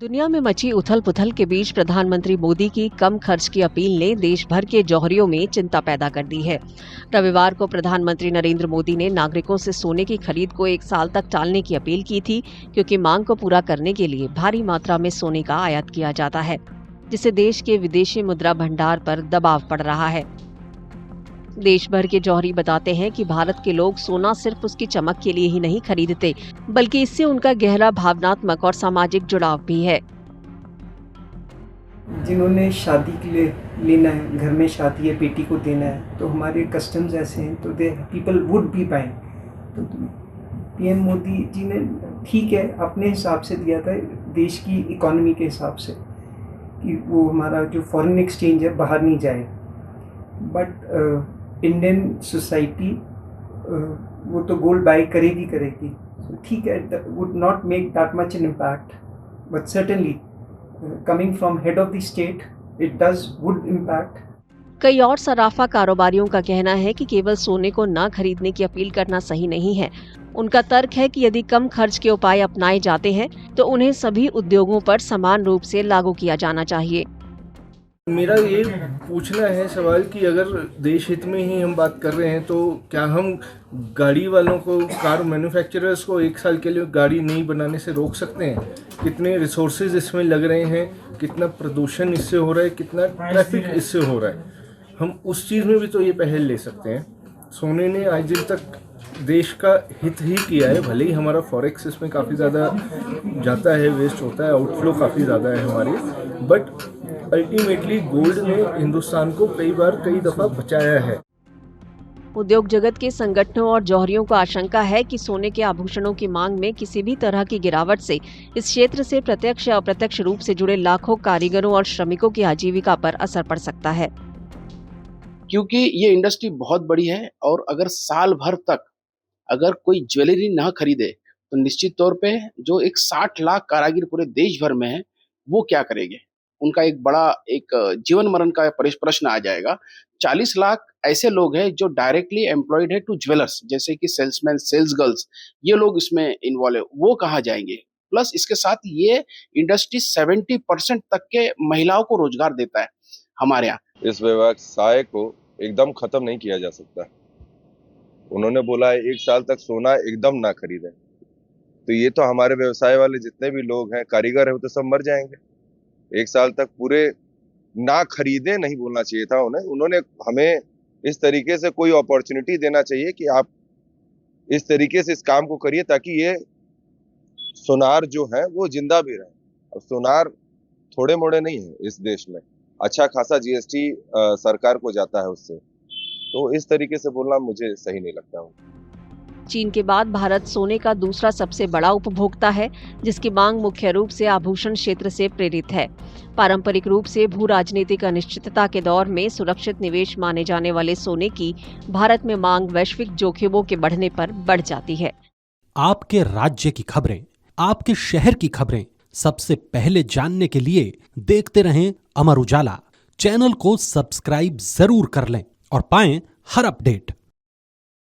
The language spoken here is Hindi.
दुनिया में मची उथल-पुथल के बीच प्रधानमंत्री मोदी की कम खर्च की अपील ने देश भर के जौहरियों में चिंता पैदा कर दी है। रविवार को प्रधानमंत्री नरेंद्र मोदी ने नागरिकों से सोने की खरीद को 1 साल तक टालने की अपील की थी, क्योंकि मांग को पूरा करने के लिए भारी मात्रा में सोने का आयात किया जाता है, जिससे देश के विदेशी मुद्रा भंडार पर दबाव पड़ रहा है। देश भर के जौहरी बताते हैं कि भारत के लोग सोना सिर्फ उसकी चमक के लिए ही नहीं खरीदते, बल्कि इससे उनका गहरा भावनात्मक और सामाजिक जुड़ाव भी है। जिन्होंने शादी के लिए लेना है, घर में शादी है, बेटी को देना है, तो हमारे कस्टम्स ऐसे हैं, तो they people would be buying. तो पीएम मोदी जी ने ठीक है अपने हिसाब से दिया था, देश की इकोनॉमी के हिसाब से, कि वो हमारा जो फॉरेन एक्सचेंज है बाहर नहीं जाए। बट इंडियन सोसाइटी वो तो गोल्ड बाई करेगी। ठीक है, would not make that much an impact, but certainly coming from head of the state it does would impact. कई और सराफा कारोबारियों का कहना है कि केवल सोने को न खरीदने की अपील करना सही नहीं है। उनका तर्क है कि यदि कम खर्च के उपाय अपनाए जाते हैं तो उन्हें सभी उद्योगों पर समान रूप से लागू किया जाना चाहिए। मेरा ये पूछना है सवाल कि अगर देश हित में ही हम बात कर रहे हैं तो क्या हम गाड़ी वालों को, कार मैन्युफैक्चरर्स को 1 साल के लिए गाड़ी नहीं बनाने से रोक सकते हैं? कितने रिसोर्सेज इसमें लग रहे हैं, कितना प्रदूषण इससे हो रहा है, कितना ट्रैफिक इससे हो रहा है, हम उस चीज़ में भी तो ये पहल ले सकते हैं। सोने ने आज दिन तक देश का हित ही किया है, भले ही हमारा फॉरेक्स इसमें काफ़ी ज़्यादा जाता है, वेस्ट होता है, आउटफ्लो काफ़ी ज़्यादा है हमारी, बट अल्टीमेटली गोल्ड ने हिंदुस्तान को कई दफ़ा बचाया है। उद्योग जगत के संगठनों और जौहरियों को आशंका है कि सोने के आभूषणों की मांग में किसी भी तरह की गिरावट से इस क्षेत्र से प्रत्यक्ष या अप्रत्यक्ष रूप से जुड़े लाखों कारीगरों और श्रमिकों की आजीविका पर असर पड़ सकता है। क्योंकि ये इंडस्ट्री बहुत बड़ी है और अगर साल भर तक अगर कोई ज्वेलरी ना खरीदे तो निश्चित तौर पे जो एक 60 लाख कारीगर पूरे देश भर में है वो क्या करेंगे। उनका एक बड़ा एक जीवन मरण का प्रश्न आ जाएगा। 40 लाख ऐसे लोग हैं जो डायरेक्टली एम्प्लॉयड है टू ज्वेलर्स, जैसे कि सेल्समैन, सेल्स गर्ल्स, ये लोग इसमें इन्वॉल्व है, वो कहाँ जाएंगे। प्लस इसके साथ ये इंडस्ट्री 70% तक के महिलाओं को रोजगार देता है हमारे यहाँ। इस व्यवसाय को एकदम खत्म नहीं किया जा सकता। उन्होंने बोला है 1 साल तक सोना एकदम ना खरीदें, तो ये तो हमारे व्यवसाय वाले जितने भी लोग हैं, कारीगर है, वो तो सब मर जाएंगे। 1 साल तक पूरे ना खरीदे नहीं बोलना चाहिए था उन्हें। उन्होंने हमें इस तरीके से कोई अपॉर्चुनिटी देना चाहिए कि आप इस तरीके से इस काम को करिए ताकि ये सोनार जो है वो जिंदा भी रहे। अब सोनार थोड़े मोड़े नहीं है इस देश में, अच्छा खासा जीएसटी सरकार को जाता है उससे, तो इस तरीके से बोलना मुझे सही नहीं लगता। चीन के बाद भारत सोने का दूसरा सबसे बड़ा उपभोक्ता है, जिसकी मांग मुख्य रूप से आभूषण क्षेत्र से प्रेरित है। पारंपरिक रूप से भू राजनीतिक अनिश्चितता के दौर में सुरक्षित निवेश माने जाने वाले सोने की भारत में मांग वैश्विक जोखिमों के बढ़ने पर बढ़ जाती है। आपके राज्य की खबरें, आपके शहर की खबरें सबसे पहले जानने के लिए देखते रहें अमर उजाला। चैनल को सब्सक्राइब जरूर कर लें और पाएं हर अपडेट।